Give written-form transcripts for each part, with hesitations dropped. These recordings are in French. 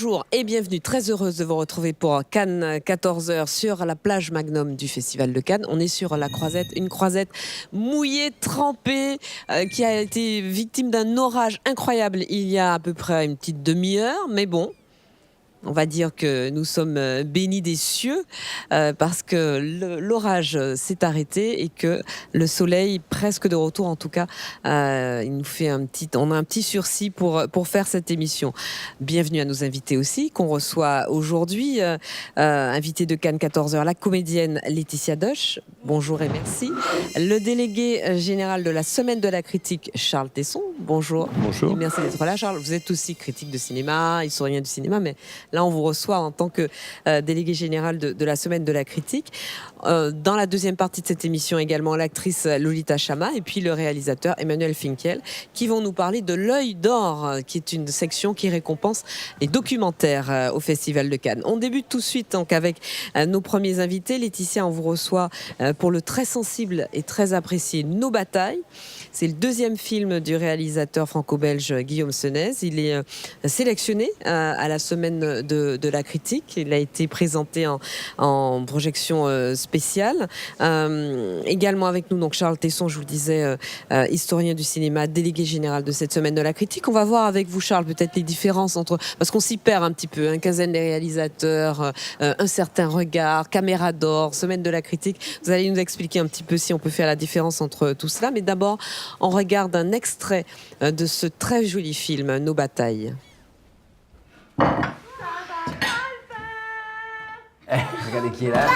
Bonjour et bienvenue, très heureuse de vous retrouver pour Cannes 14h sur la plage Magnum du Festival de Cannes. On est sur la croisette, une croisette mouillée, trempée, qui a été victime d'un orage incroyable il y a à peu près une petite demi-heure, mais bon. On va dire que nous sommes bénis des cieux parce que l'orage s'est arrêté et que le soleil, presque de retour en tout cas, il nous fait on a un petit sursis pour faire cette émission. Bienvenue à nos invités aussi, qu'on reçoit aujourd'hui. Invitée de Cannes 14h, la comédienne Laetitia Doche. Bonjour et merci. Le délégué général de la Semaine de la Critique, Charles Tesson. Bonjour. Bonjour. Et merci d'être là, Charles. Vous êtes aussi critique de cinéma, historien du cinéma, mais là, on vous reçoit en tant que délégué général de la Semaine de la Critique. Dans la deuxième partie de cette émission, également l'actrice Lolita Chama et puis le réalisateur Emmanuel Finkiel, qui vont nous parler de l'Œil d'Or, qui est une section qui récompense les documentaires au Festival de Cannes. On débute tout de suite donc avec nos premiers invités. Laetitia, on vous reçoit pour le très sensible et très apprécié Nos batailles. C'est le deuxième film du réalisateur franco-belge Guillaume Senez. Il est sélectionné à la Semaine de la Critique. Il a été présenté en projection spéciale. Également avec nous, donc Charles Tesson, je vous le disais, historien du cinéma, délégué général de cette Semaine de la Critique. On va voir avec vous, Charles, peut-être les différences entre... Parce qu'on s'y perd un petit peu. Une quinzaine de réalisateurs, un certain regard, caméra d'or, Semaine de la Critique. Vous allez nous expliquer un petit peu si on peut faire la différence entre tout cela. Mais d'abord, on regarde un extrait de ce très joli film, Nos batailles. Regardez qui est là.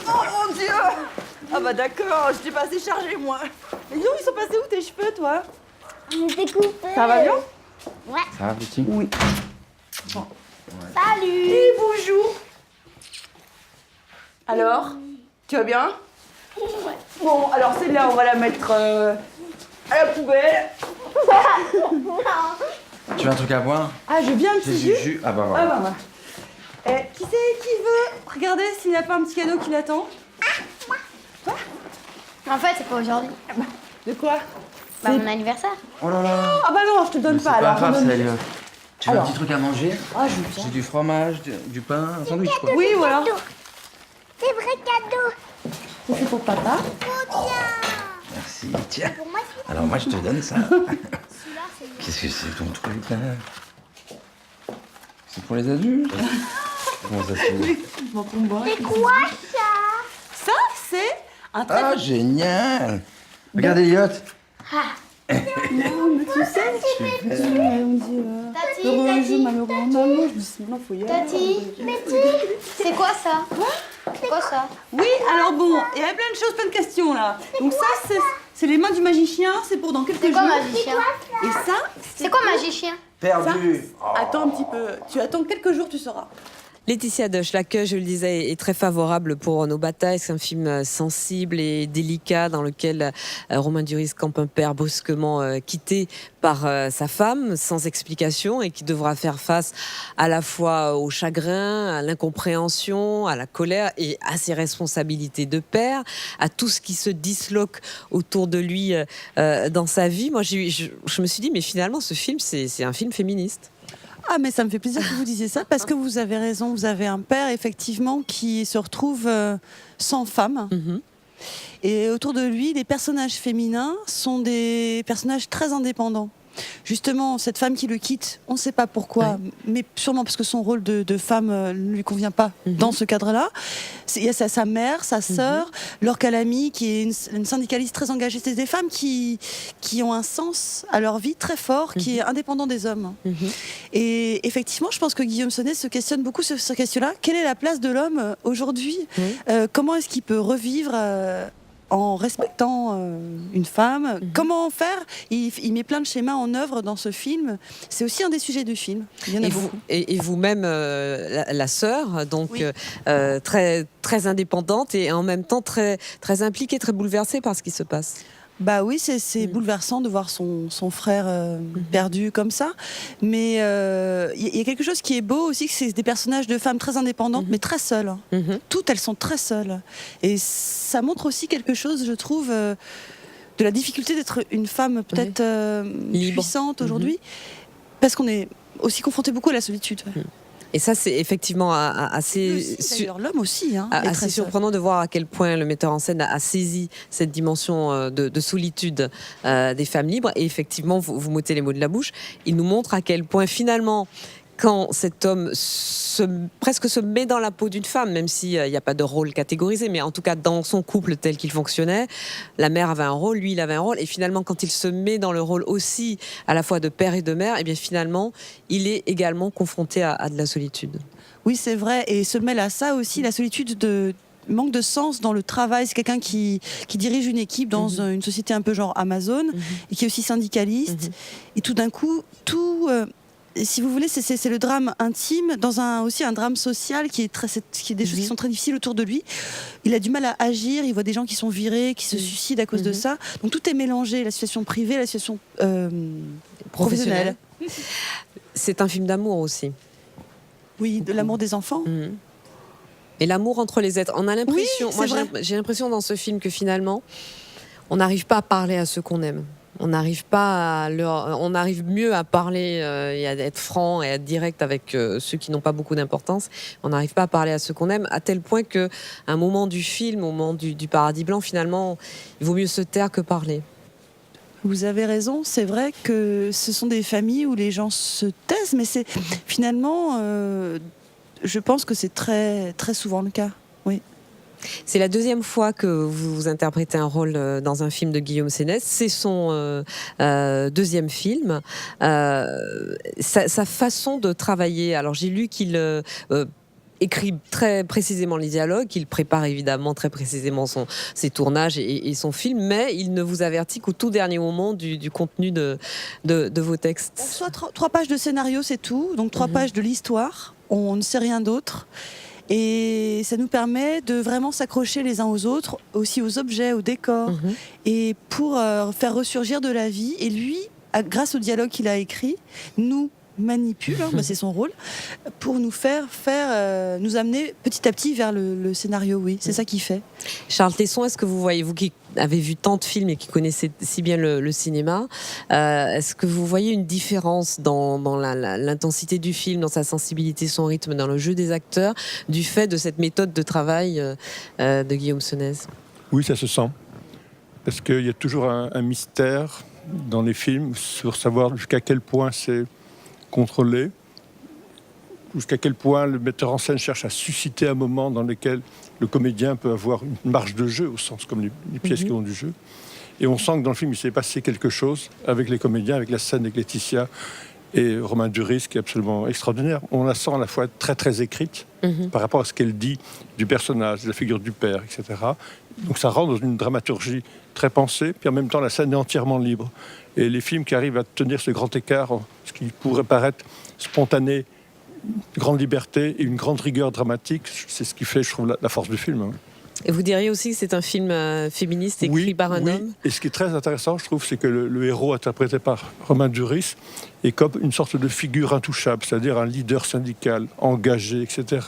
Oh mon Dieu! Ah bah d'accord, je t'ai pas assez chargé moi. Et dis donc, ils sont passés où tes cheveux toi? On était coupés. Ça va bien? Ouais. Ça va, petit? Oui. Salut. Et bonjour. Alors, tu vas bien? Ouais. Bon, alors celle-là, on va la mettre à la poubelle. Non. Tu veux un truc à boire? Ah, je viens un J'ai petit du jus. jus. Ah bah Ah voilà. bah voilà. Qui c'est qui veut regarder s'il n'a pas un petit cadeau qui l'attend? En fait, c'est pas aujourd'hui. De quoi? Bah, mon anniversaire. Oh là là. Ah bah non, je te donne C'est pas. pas Alors, grave, je donne- c'est Elliot. Tu veux un Alors. petit truc à manger? Ah, je veux bien. J'ai du fromage, du pain, un sandwich quoi. Oui, voilà. C'est vrai cadeau. Ça, c'est pour papa. Trop bien. Merci, tiens. Pour moi, c'est Alors moi je te donne ça. celui-là. C'est Qu'est-ce que c'est ton truc là? C'est pour les adultes? Comment ça se fait? Je m'en trompe pas. C'est quoi ça? Ça, c'est un très... Ah génial! Regarde Elliot. Non, mais tu sais, on dit Tati, heureux jeu, Tati, malheureux maman, je dis maintenant faut y aller. Tati. C'est quoi ça? C'est quoi ça? Oui, alors bon, il y avait plein de choses, plein de questions là. Donc ça, c'est les mains du magicien, c'est pour dans quelques C'est jours. quoi magicien? Et ça, C'est quoi magicien? Perdu! attends un petit peu, tu attends quelques jours, tu sauras. Laetitia Doche, l'accueil, je le disais, est très favorable pour Nos batailles. C'est un film sensible et délicat dans lequel Romain Duris campe un père brusquement quitté par sa femme, sans explication, et qui devra faire face à la fois au chagrin, à l'incompréhension, à la colère et à ses responsabilités de père, à tout ce qui se disloque autour de lui dans sa vie. Moi, je me suis dit, mais finalement, ce film, c'est un film féministe. Ah, mais ça me fait plaisir que vous disiez ça parce que vous avez raison. Vous avez un père, effectivement, qui se retrouve sans femme. Mhm. Et autour de lui, les personnages féminins sont des personnages très indépendants. Justement, cette femme qui le quitte, on ne sait pas pourquoi, mais sûrement parce que son rôle de femme ne lui convient pas dans ce cadre-là. Il y a sa mère, sa sœur, Laure Calamy, qui est une syndicaliste très engagée. C'est des femmes qui ont un sens à leur vie très fort, qui est indépendant des hommes. Et effectivement, je pense que Guillaume Senez se questionne beaucoup sur cette question-là. Quelle est la place de l'homme aujourd'hui? Comment est-ce qu'il peut revivre en respectant une femme? Comment faire? Il met plein de schémas en œuvre dans ce film. C'est aussi un des sujets du film. Il y en a beaucoup. Et vous-même, la sœur, donc Oui. très, très indépendante et en même temps très, très impliquée, très bouleversée par ce qui se passe. Bah oui, c'est bouleversant de voir son frère perdu comme ça. Mais il y a quelque chose qui est beau aussi, que c'est des personnages de femmes très indépendantes, mais très seules. Toutes, elles sont très seules. Et ça montre aussi quelque chose, je trouve, de la difficulté d'être une femme peut-être Libre. puissante aujourd'hui, parce qu'on est aussi confronté beaucoup à la solitude. Et ça, c'est effectivement assez, D'ailleurs, l'homme aussi. Hein, est assez très seul. surprenant de voir à quel point le metteur en scène a saisi cette dimension de solitude des femmes libres. Et effectivement, vous m'ôtez les mots de la bouche, il nous montre à quel point finalement, quand cet homme presque se met dans la peau d'une femme, même s'il n'y a pas de rôle catégorisé, mais en tout cas dans son couple tel qu'il fonctionnait, la mère avait un rôle, lui il avait un rôle, et finalement quand il se met dans le rôle aussi à la fois de père et de mère, et bien finalement il est également confronté à de la solitude. Oui, c'est vrai, et se mêle à ça aussi la solitude de manque de sens dans le travail. C'est quelqu'un qui dirige une équipe dans une société un peu genre Amazon, et qui est aussi syndicaliste, et tout d'un coup, si vous voulez, c'est le drame intime dans aussi un drame social qui est des choses qui sont très difficiles autour de lui. Il a du mal à agir, il voit des gens qui sont virés, qui se suicident à cause de ça. Donc tout est mélangé, la situation privée, la situation professionnelle. C'est un film d'amour aussi. Oui, de l'amour des enfants. Et l'amour entre les êtres. On a l'impression, Oui, j'ai l'impression dans ce film que finalement, on n'arrive pas à parler à ceux qu'on aime. On n'arrive mieux à parler et à être franc et à être direct avec ceux qui n'ont pas beaucoup d'importance. On n'arrive pas à parler à ceux qu'on aime, à tel point qu'à un moment du film, au moment du Paradis Blanc, finalement, il vaut mieux se taire que parler. Vous avez raison, c'est vrai que ce sont des familles où les gens se taisent, mais c'est finalement, je pense que c'est très, très souvent le cas. Oui. C'est la deuxième fois que vous interprétez un rôle dans un film de Guillaume Sénès. C'est son deuxième film. Sa façon de travailler, alors j'ai lu qu'il écrit très précisément les dialogues, qu'il prépare évidemment très précisément ses tournages et son film, mais il ne vous avertit qu'au tout dernier moment du contenu de vos textes. On reçoit 3 pages de scénario, c'est tout, donc 3 pages de l'histoire, on ne sait rien d'autre. Et ça nous permet de vraiment s'accrocher les uns aux autres, aussi aux objets, aux décors, et pour faire ressurgir de la vie. Et lui, grâce au dialogue qu'il a écrit, nous manipule, c'est son rôle, pour nous nous amener petit à petit vers le scénario. Oui, c'est ça qu'il fait. Charles Tesson, est-ce que vous voyez, vous qui avez vu tant de films et qui connaissez si bien le cinéma, est-ce que vous voyez une différence dans l'intensité du film, dans sa sensibilité, son rythme, dans le jeu des acteurs, du fait de cette méthode de travail de Guillaume Sénès ? Oui, ça se sent. Parce qu'il y a toujours un mystère dans les films sur savoir jusqu'à quel point c'est contrôlé, jusqu'à quel point le metteur en scène cherche à susciter un moment dans lequel le comédien peut avoir une marge de jeu, au sens comme les pièces qui ont du jeu. Et on sent que dans le film, il s'est passé quelque chose avec les comédiens, avec la scène avec Laetitia et Romain Duris, qui est absolument extraordinaire. On la sent à la fois très très écrite par rapport à ce qu'elle dit du personnage, de la figure du père, etc. Donc ça rend dans une dramaturgie très pensée, puis en même temps la scène est entièrement libre. Et les films qui arrivent à tenir ce grand écart, ce qui pourrait paraître spontané, une grande liberté et une grande rigueur dramatique, c'est ce qui fait, je trouve, la force du film. Et vous diriez aussi que c'est un film féministe écrit par un homme ? Et ce qui est très intéressant, je trouve, c'est que le héros interprété par Romain Duris est comme une sorte de figure intouchable, c'est-à-dire un leader syndical engagé, etc.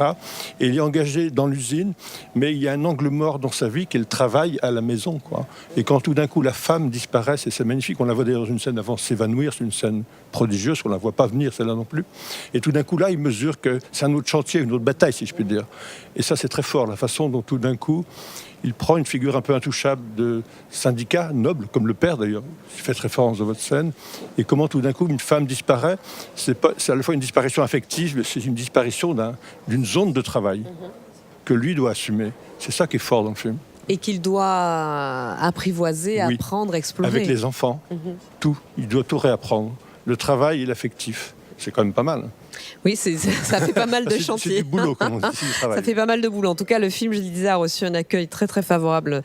Et il est engagé dans l'usine, mais il y a un angle mort dans sa vie qui est le travail à la maison, quoi. Et quand tout d'un coup la femme disparaît, et c'est magnifique, on la voit d'ailleurs dans une scène avant s'évanouir, c'est une scène prodigieuse, on ne la voit pas venir celle-là non plus. Et tout d'un coup là, il mesure que c'est un autre chantier, une autre bataille, si je puis dire. Et ça, c'est très fort, la façon dont tout d'un coup il prend une figure un peu intouchable de syndicat noble, comme le père d'ailleurs, qui fait référence dans votre scène, et comment tout d'un coup une femme disparaît. C'est à la fois une disparition affective, mais c'est une disparition d'une zone de travail que lui doit assumer. C'est ça qui est fort dans le film. Et qu'il doit apprivoiser, apprendre, explorer. Avec les enfants, tout. Il doit tout réapprendre. Le travail et l'affectif. C'est quand même pas mal. Oui, ça fait pas mal de chantiers. C'est du boulot, comme on dit, c'est du travail. Ça fait pas mal de boulot. En tout cas, le film, je le disais, a reçu un accueil très très favorable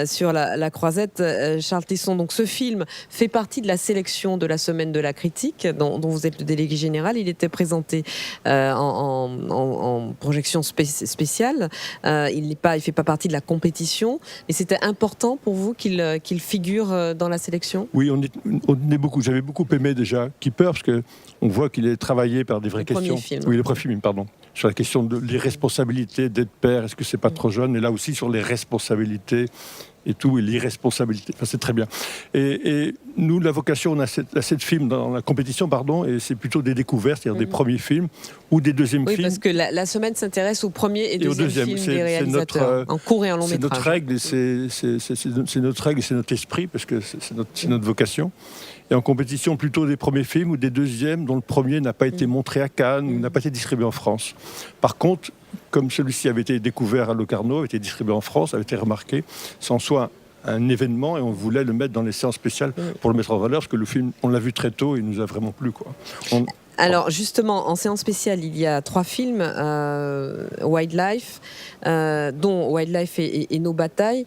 sur la Croisette. Charles Tesson, donc ce film fait partie de la sélection de la Semaine de la Critique, dont vous êtes le délégué général. Il était présenté en projection spéciale. Il fait pas partie de la compétition. Et c'était important pour vous qu'il figure dans la sélection ? Oui, on est beaucoup. J'avais beaucoup aimé déjà Keeper, parce que on voit qu'il est travaillé par des vraies questions. Oui, le premier film, pardon. Sur la question de l'irresponsabilité d'être père, est-ce que c'est pas trop jeune ? Et là aussi sur les responsabilités et tout, et l'irresponsabilité. Enfin, c'est très bien. Et nous, la vocation, on a 7 films dans la compétition, pardon, et c'est plutôt des découvertes, c'est-à-dire des premiers films ou des deuxièmes Oui, films. parce que la semaine s'intéresse au premier et deuxième film des réalisateurs, en court et en long c'est métrage. notre règle, et c'est notre règle et c'est notre esprit, parce que c'est notre vocation. Et en compétition, plutôt des premiers films ou des deuxièmes dont le premier n'a pas été montré à Cannes ou n'a pas été distribué en France. Par contre, comme celui-ci avait été découvert à Locarno, avait été distribué en France, avait été remarqué, c'est en soi un événement et on voulait le mettre dans les séances spéciales pour le mettre en valeur, parce que le film, on l'a vu très tôt et il nous a vraiment plu, quoi. Alors justement, en séance spéciale, il y a 3 films, Wildlife, dont Wildlife et Nos batailles.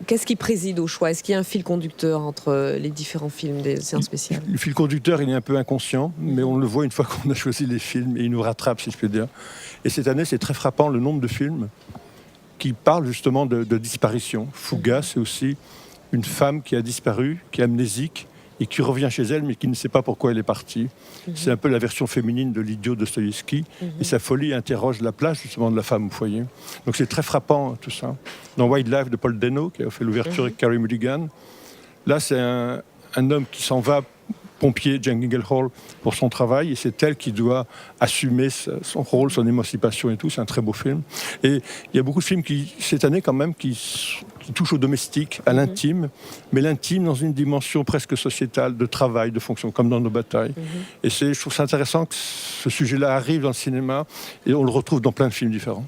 Qu'est-ce qui préside au choix? Est-ce qu'il y a un fil conducteur entre les différents films des séances spéciales? Le fil conducteur, il est un peu inconscient, mais on le voit une fois qu'on a choisi les films et il nous rattrape, si je peux dire. Et cette année, c'est très frappant le nombre de films qui parlent justement de disparition. Fouga, c'est aussi une femme qui a disparu, qui est amnésique et qui revient chez elle, mais qui ne sait pas pourquoi elle est partie. C'est un peu la version féminine de l'idiot de Dostoïevski. Et sa folie interroge la place justement de la femme au foyer. Donc c'est très frappant tout ça. Dans Wildlife de Paul Dano, qui a fait l'ouverture avec Carey Mulligan, là c'est un homme qui s'en va, pompier, Jane Gyllenhaal, pour son travail, et c'est elle qui doit assumer son rôle, son émancipation et tout. C'est un très beau film. Et il y a beaucoup de films qui, cette année quand même, qui touchent au domestique, à l'intime, mais l'intime dans une dimension presque sociétale, de travail, de fonction, comme dans Nos batailles. Et je trouve ça intéressant que ce sujet-là arrive dans le cinéma, et on le retrouve dans plein de films différents.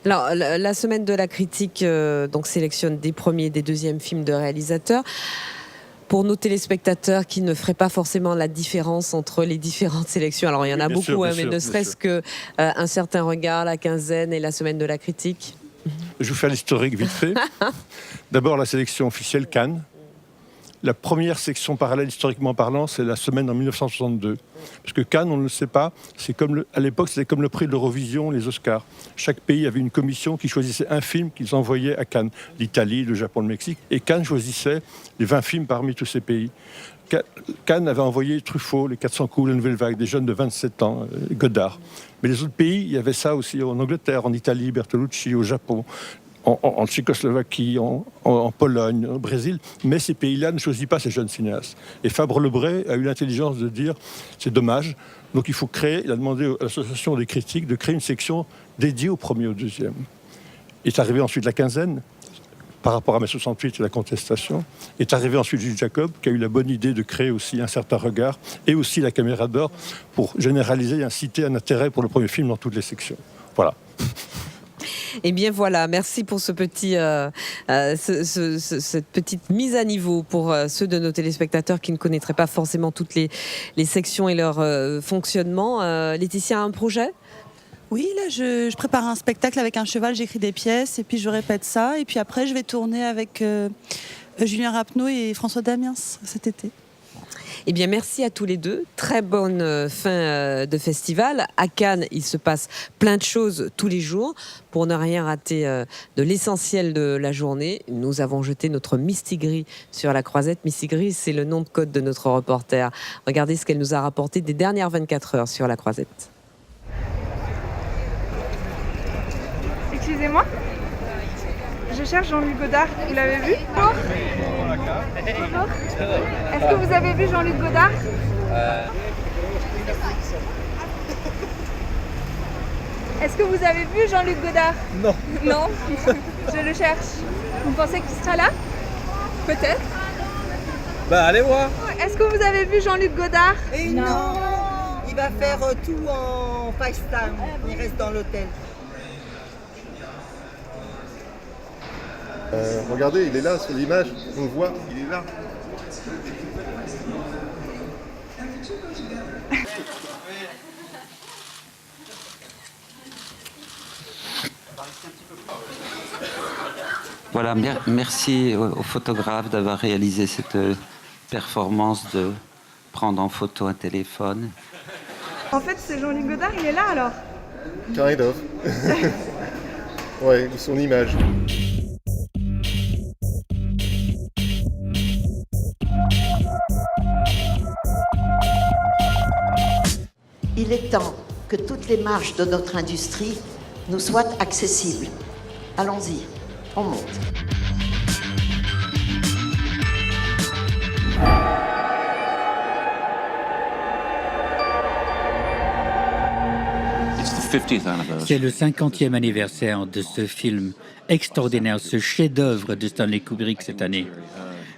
Alors, la semaine de la critique donc sélectionne des premiers et des deuxièmes films de réalisateurs. Pour nos téléspectateurs qui ne feraient pas forcément la différence entre les différentes sélections, alors il y en a beaucoup, mais ne serait-ce qu'un certain regard, la quinzaine et la semaine de la critique. Je vais vous faire l'historique vite fait. D'abord, la sélection officielle Cannes. La première section parallèle, historiquement parlant, c'est la semaine en 1962. Parce que Cannes, on ne le sait pas, à l'époque, c'était comme le prix de l'Eurovision, les Oscars. Chaque pays avait une commission qui choisissait un film qu'ils envoyaient à Cannes. L'Italie, le Japon, le Mexique. Et Cannes choisissait les 20 films parmi tous ces pays. Cannes avait envoyé Truffaut, Les 400 coups, La Nouvelle Vague, des jeunes de 27 ans, Godard. Mais les autres pays, il y avait ça aussi en Angleterre, en Italie, Bertolucci, au Japon, en Tchécoslovaquie, en Pologne, au Brésil. Mais ces pays-là ne choisissent pas ces jeunes cinéastes. Et Fabre Lebret a eu l'intelligence de dire, c'est dommage, donc il faut créer, il a demandé à l'association des critiques de créer une section dédiée au premier et au deuxième. Est arrivé ensuite la quinzaine, par rapport à mai 68 et la contestation. Est arrivé ensuite Gilles Jacob, qui a eu la bonne idée de créer aussi un certain regard, et aussi la Caméra d'Or, pour généraliser et inciter un intérêt pour le premier film dans toutes les sections. Voilà. Eh bien voilà, merci pour cette petite mise à niveau pour ceux de nos téléspectateurs qui ne connaîtraient pas forcément toutes les sections et leur fonctionnement. Laetitia a un projet ? Oui, là, je prépare un spectacle avec un cheval, j'écris des pièces, et puis je répète ça. Et puis après, je vais tourner avec Julien Rapneau et François Damiens cet été. Eh bien, merci à tous les deux. Très bonne fin de festival. À Cannes, il se passe plein de choses tous les jours. Pour ne rien rater de l'essentiel de la journée, nous avons jeté notre Mistigris sur la croisette. Mistigris, c'est le nom de code de notre reporter. Regardez ce qu'elle nous a rapporté des dernières 24 heures sur la croisette. Excusez-moi, je cherche Jean-Luc Godard, vous l'avez vu? Bonjour. Bonjour. Est-ce que vous avez vu Jean-Luc Godard? Est-ce que vous avez vu Jean-Luc Godard? Non. Non. Je le cherche. Vous pensez qu'il sera là? Peut-être. Bah allez voir. Est-ce que vous avez vu Jean-Luc Godard? Et non, il va faire tout en FaceTime, il reste dans l'hôtel. Regardez, il est là sur l'image, on le voit, il est là. Voilà, merci aux photographes d'avoir réalisé cette performance de prendre en photo un téléphone. En fait, c'est Jean-Luc Godard, il est là alors? Kind of. Ouais, son image. Il est temps que toutes les marges de notre industrie nous soient accessibles. Allons-y. C'est le 50e anniversaire de ce film extraordinaire, ce chef-d'œuvre de Stanley Kubrick cette année.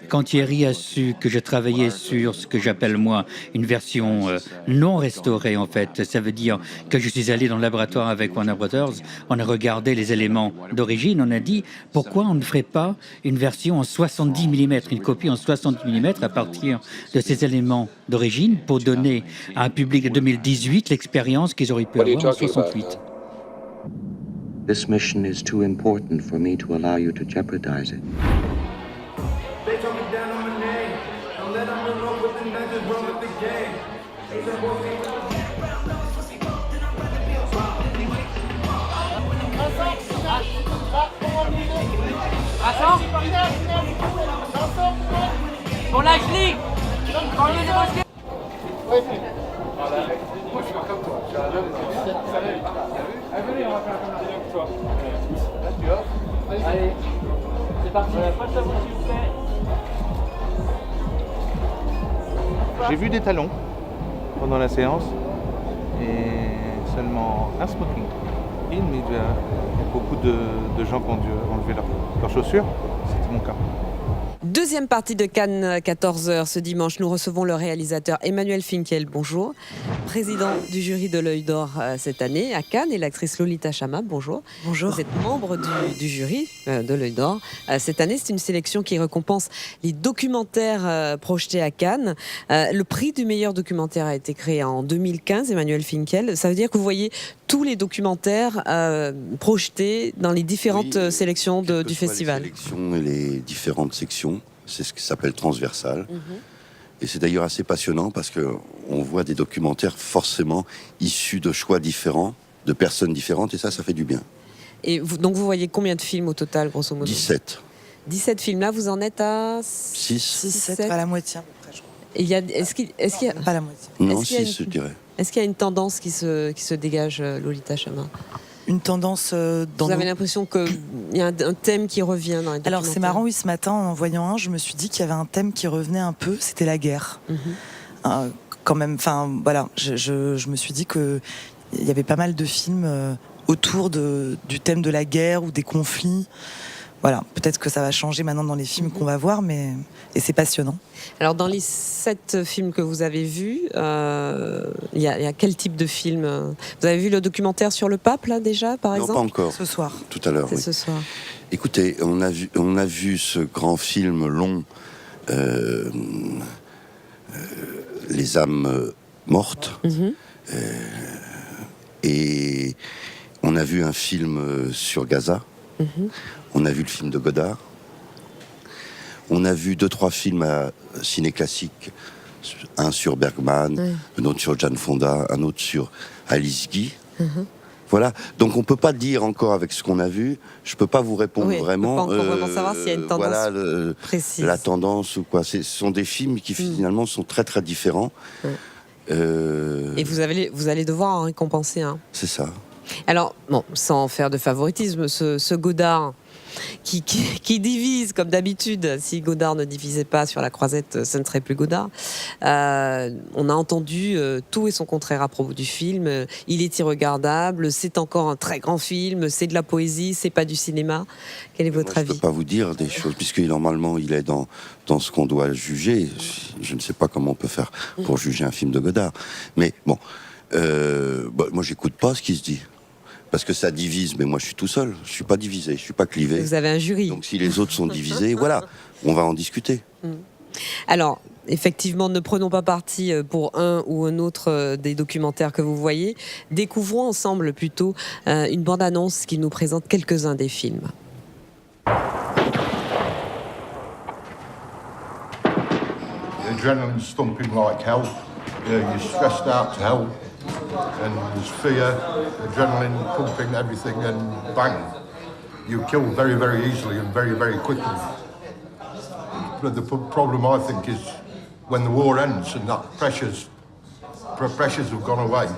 Quand Thierry a su que je travaillais sur ce que j'appelle moi une version non restaurée en fait, ça veut dire que je suis allé dans le laboratoire avec Warner Brothers, on a regardé les éléments d'origine, on a dit pourquoi on ne ferait pas une version en 70 mm, une copie en 70 mm à partir de ces éléments d'origine pour donner à un public de 2018 l'expérience qu'ils auraient pu avoir en 68. This mission is too important for me to allow you to jeopardize it. Pour la ligue. Allez, c'est parti. J'ai vu des talons pendant la séance et seulement un smoking. Mais beaucoup de gens qui ont dû enlever leurs chaussures. C'était mon cas. Deuxième partie de Cannes, 14h ce dimanche. Nous recevons le réalisateur Emmanuel Finkiel, bonjour. Président du jury de l'Œil d'Or cette année à Cannes, et l'actrice Lolita Chama, bonjour. Bonjour. Vous êtes membre du jury de l'Œil d'Or. Cette année, c'est une sélection qui récompense les documentaires projetés à Cannes. Le prix du meilleur documentaire a été créé en 2015, Emmanuel Finkiel. Ça veut dire que vous voyez tous les documentaires projetés dans les différentes sélections du festival. Les sélections et les différentes sections, c'est ce qui s'appelle transversal. Et c'est d'ailleurs assez passionnant parce qu'on voit des documentaires forcément issus de choix différents, de personnes différentes, et ça fait du bien. Et donc vous voyez combien de films au total, grosso modo ? 17. 17 films, là vous en êtes à 6. 7, pas la moitié. Est-ce qu'il y a... Pas la moitié. Non, 6, je dirais. Est-ce qu'il y a une tendance qui se dégage, Lolita Chama ? Une tendance dans Vous avez l'impression qu'il y a un thème qui revient dans les documentaires ? Alors c'est marrant, oui, ce matin en voyant un, je me suis dit qu'il y avait un thème qui revenait un peu, c'était la guerre. Quand même, enfin voilà, je me suis dit qu'il y avait pas mal de films autour du thème de la guerre ou des conflits. Voilà, peut-être que ça va changer maintenant dans les films qu'on va voir, et c'est passionnant. Alors dans les 7 films que vous avez vus, il y a quel type de film ? Vous avez vu le documentaire sur le pape là déjà, par exemple ? Non, pas encore. Ce soir. Tout à l'heure. C'est oui. ce soir. Écoutez, on a vu ce grand film long, Les âmes mortes, et on a vu un film sur Gaza. On a vu le film de Godard. On a vu 2-3 films à ciné classique. Un sur Bergman, un autre sur Jane Fonda, un autre sur Alice Guy. Voilà. Donc on peut pas dire encore avec ce qu'on a vu. Je peux pas vous répondre vraiment. On peut pas encore vraiment savoir s'il y a une tendance précise. La tendance ou quoi. Ce sont des films qui finalement sont très très différents. Et vous allez devoir en récompenser un. C'est ça. Alors, bon, sans faire de favoritisme, ce Godard qui divise comme d'habitude. Si Godard ne divisait pas sur La Croisette, ce ne serait plus Godard. On a entendu tout et son contraire à propos du film. Il est irregardable, c'est encore un très grand film, c'est de la poésie, c'est pas du cinéma. Quel est votre avis ? Je ne peux pas vous dire des choses, puisque normalement il est dans ce qu'on doit juger. Je ne sais pas comment on peut faire pour juger un film de Godard. Mais bon, moi j'écoute pas ce qui se dit. Parce que ça divise, mais moi je suis tout seul, je suis pas divisé, je suis pas clivé. Vous avez un jury. Donc si les autres sont divisés, voilà, on va en discuter. Alors, effectivement, ne prenons pas parti pour un ou un autre des documentaires que vous voyez. Découvrons ensemble plutôt une bande-annonce qui nous présente quelques-uns des films. Adrenaline's thumping like hell. You're stressed out to hell. And there's fear, adrenaline pumping everything, and bang, you kill very, very easily and very, very quickly. But the problem, I think, is when the war ends and that pressures have gone away,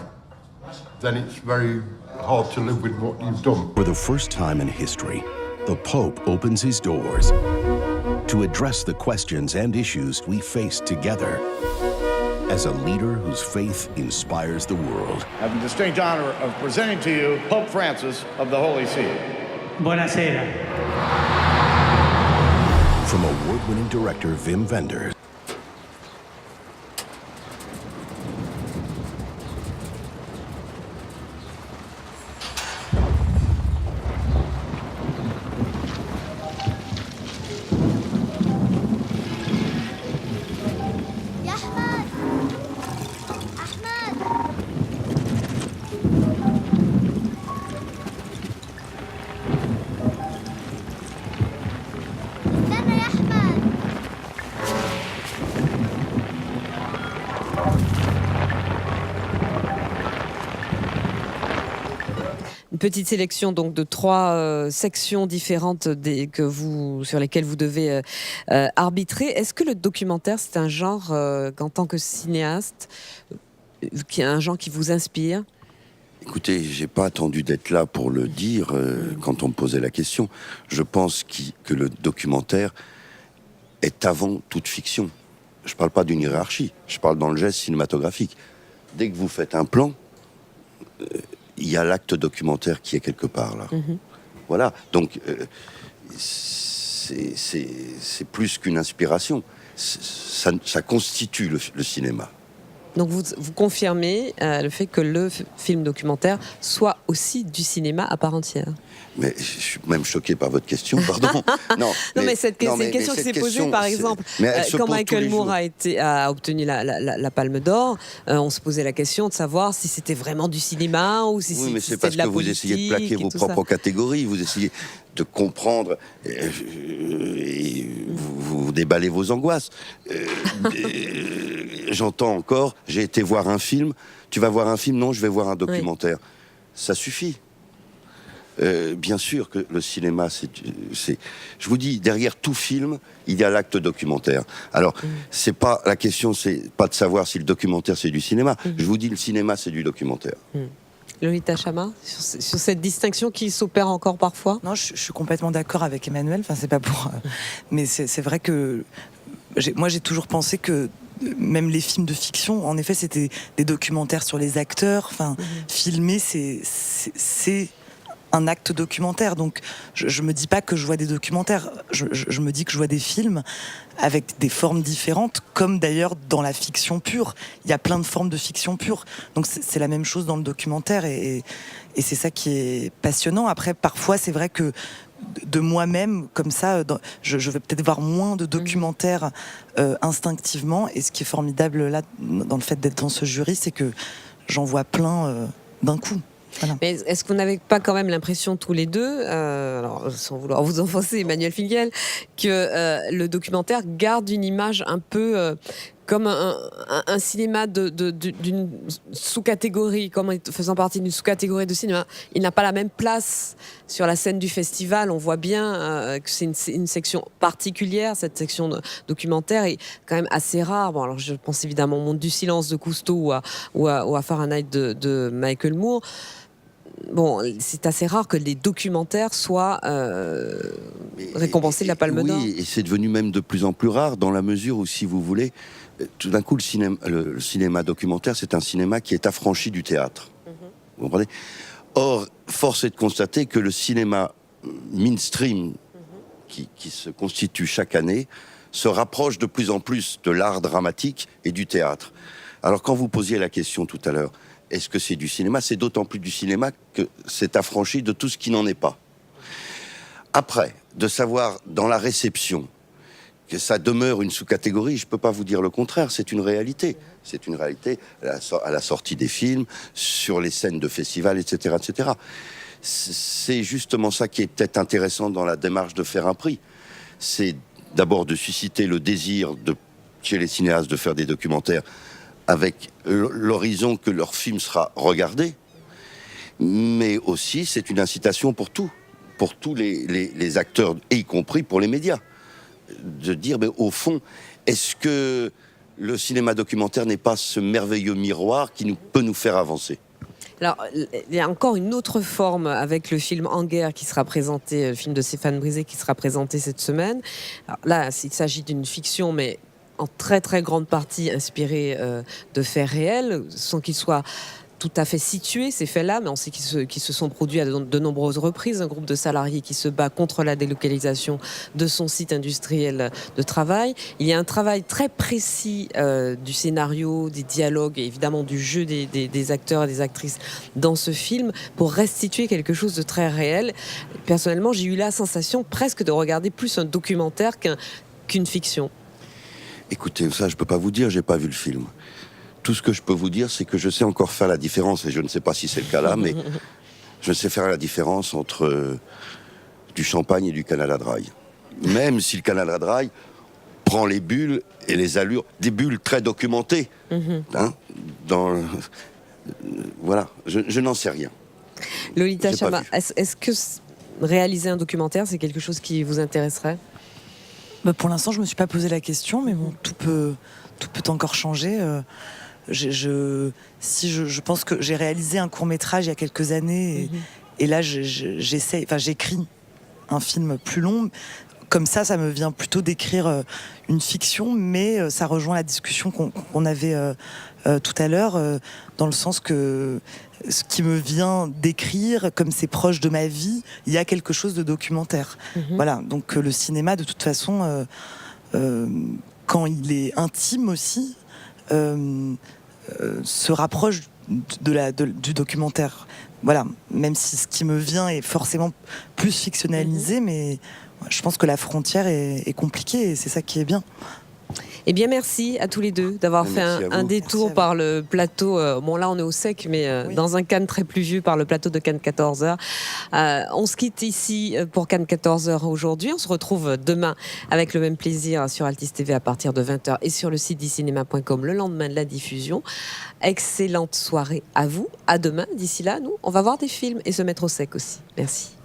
then it's very hard to live with what you've done. For the first time in history, the Pope opens his doors to address the questions and issues we face together as a leader whose faith inspires the world. I have the distinct honor of presenting to you Pope Francis of the Holy See. Buonasera. From award-winning director Wim Wenders. Petite sélection donc de 3 sections différentes sur lesquelles vous devez arbitrer. Est-ce que le documentaire, c'est un genre qu'en tant que cinéaste, qui est un genre qui vous inspire ? Écoutez, j'ai pas attendu d'être là pour le dire quand on me posait la question. Je pense que le documentaire est avant toute fiction. Je parle pas d'une hiérarchie, je parle dans le geste cinématographique. Dès que vous faites un plan, il y a l'acte documentaire qui est quelque part là. Voilà, donc c'est plus qu'une inspiration. Ça constitue le cinéma. Donc vous confirmez le fait que le film documentaire soit aussi du cinéma à part entière. Mais je suis même choqué par votre question, pardon. Non, mais c'est une question qui s'est posée, par exemple, quand Michael Moore a obtenu la Palme d'Or, on se posait la question de savoir si c'était vraiment du cinéma ou si oui, mais c'était c'est de la parce que vous essayez de plaquer vos propres catégories, vous essayez de comprendre, et vous déballez vos angoisses. J'entends encore, j'ai été voir un film, tu vas voir un film, non, je vais voir un documentaire. Oui. Ça suffit. Bien sûr que le cinéma, je vous dis, derrière tout film, il y a l'acte documentaire. Alors, c'est pas la question, c'est pas de savoir si le documentaire c'est du cinéma. Je vous dis, le cinéma c'est du documentaire. Lolita Chama, sur cette distinction qui s'opère encore parfois. Non, je suis complètement d'accord avec Emmanuel. Enfin, c'est pas pour, mais c'est vrai que moi j'ai toujours pensé que même les films de fiction, en effet, c'était des documentaires sur les acteurs. Enfin, filmer, c'est un acte documentaire. Donc, je me dis pas que je vois des documentaires. Je me dis que je vois des films avec des formes différentes, comme d'ailleurs dans la fiction pure. Il y a plein de formes de fiction pure. Donc, c'est la même chose dans le documentaire et c'est ça qui est passionnant. Après, parfois, c'est vrai que de moi-même, comme ça, je vais peut-être voir moins de documentaires instinctivement. Et ce qui est formidable là, dans le fait d'être dans ce jury, c'est que j'en vois plein d'un coup. Voilà. Mais est-ce que vous n'avez pas quand même l'impression tous les deux, alors sans vouloir vous enfoncer, Emmanuel Finkiel, que le documentaire garde une image un peu comme un cinéma d'une sous-catégorie, comme faisant partie d'une sous-catégorie de cinéma. Il n'a pas la même place sur la scène du festival. On voit bien que c'est une section particulière, cette section documentaire est quand même assez rare. Bon, alors je pense évidemment au Monde du silence de Cousteau ou à Fahrenheit de Michael Moore. Bon, c'est assez rare que les documentaires soient récompensés de la Palme d'Or. Oui, et c'est devenu même de plus en plus rare dans la mesure où, si vous voulez, tout d'un coup, le cinéma documentaire, c'est un cinéma qui est affranchi du théâtre. Vous comprenez ? Or, force est de constater que le cinéma mainstream qui se constitue chaque année se rapproche de plus en plus de l'art dramatique et du théâtre. Alors, quand vous posiez la question tout à l'heure, est-ce que c'est du cinéma ? C'est d'autant plus du cinéma que c'est affranchi de tout ce qui n'en est pas. Après, de savoir dans la réception que ça demeure une sous-catégorie, je ne peux pas vous dire le contraire, c'est une réalité. C'est une réalité à la sortie des films, sur les scènes de festivals, etc., etc. C'est justement ça qui est peut-être intéressant dans la démarche de faire un prix. C'est d'abord de susciter le désir chez les cinéastes de faire des documentaires avec l'horizon que leur film sera regardé, mais aussi c'est une incitation pour tous les acteurs, et y compris pour les médias, de dire, mais au fond, est-ce que le cinéma documentaire n'est pas ce merveilleux miroir qui peut nous faire avancer ? Alors, il y a encore une autre forme avec le film En guerre qui sera présenté, le film de Stéphane Brisé qui sera présenté cette semaine. Alors là, il s'agit d'une fiction, mais en très très grande partie inspirée de faits réels, sans qu'ils soient tout à fait situés, ces faits-là, mais on sait qu'ils se sont produits à de nombreuses reprises. Un groupe de salariés qui se bat contre la délocalisation de son site industriel de travail. Il y a un travail très précis du scénario, des dialogues et évidemment du jeu des acteurs et des actrices dans ce film pour restituer quelque chose de très réel. Personnellement, j'ai eu la sensation presque de regarder plus un documentaire qu'une fiction. Écoutez, ça, je peux pas vous dire, j'ai pas vu le film. Tout ce que je peux vous dire, c'est que je sais encore faire la différence, et je ne sais pas si c'est le cas là, mais je sais faire la différence entre du champagne et du Canal Dry. Même si le Canal Dry prend les bulles et les allures, des bulles très documentées. Hein, voilà, je n'en sais rien. Lolita Chama, est-ce que réaliser un documentaire, c'est quelque chose qui vous intéresserait ? Pour l'instant, je me suis pas posé la question, mais bon, tout peut encore changer. Je pense que j'ai réalisé un court-métrage il y a quelques années et là j'écris un film plus long. Comme ça me vient plutôt d'écrire une fiction, mais ça rejoint la discussion qu'on avait tout à l'heure, dans le sens que ce qui me vient d'écrire, comme c'est proche de ma vie, il y a quelque chose de documentaire. Voilà, donc le cinéma, de toute façon, quand il est intime aussi, se rapproche du documentaire. Voilà, même si ce qui me vient est forcément plus fictionnalisé, mais je pense que la frontière est compliquée et c'est ça qui est bien. Eh bien, merci à tous les deux d'avoir fait un détour par le plateau. Bon, là, on est au sec, mais dans un Cannes très pluvieux, par le plateau de Cannes 14h. On se quitte ici pour Cannes 14h aujourd'hui. On se retrouve demain avec le même plaisir sur Altis TV à partir de 20h et sur le site dicinéma.com le lendemain de la diffusion. Excellente soirée à vous. À demain. D'ici là, nous, on va voir des films et se mettre au sec aussi. Merci.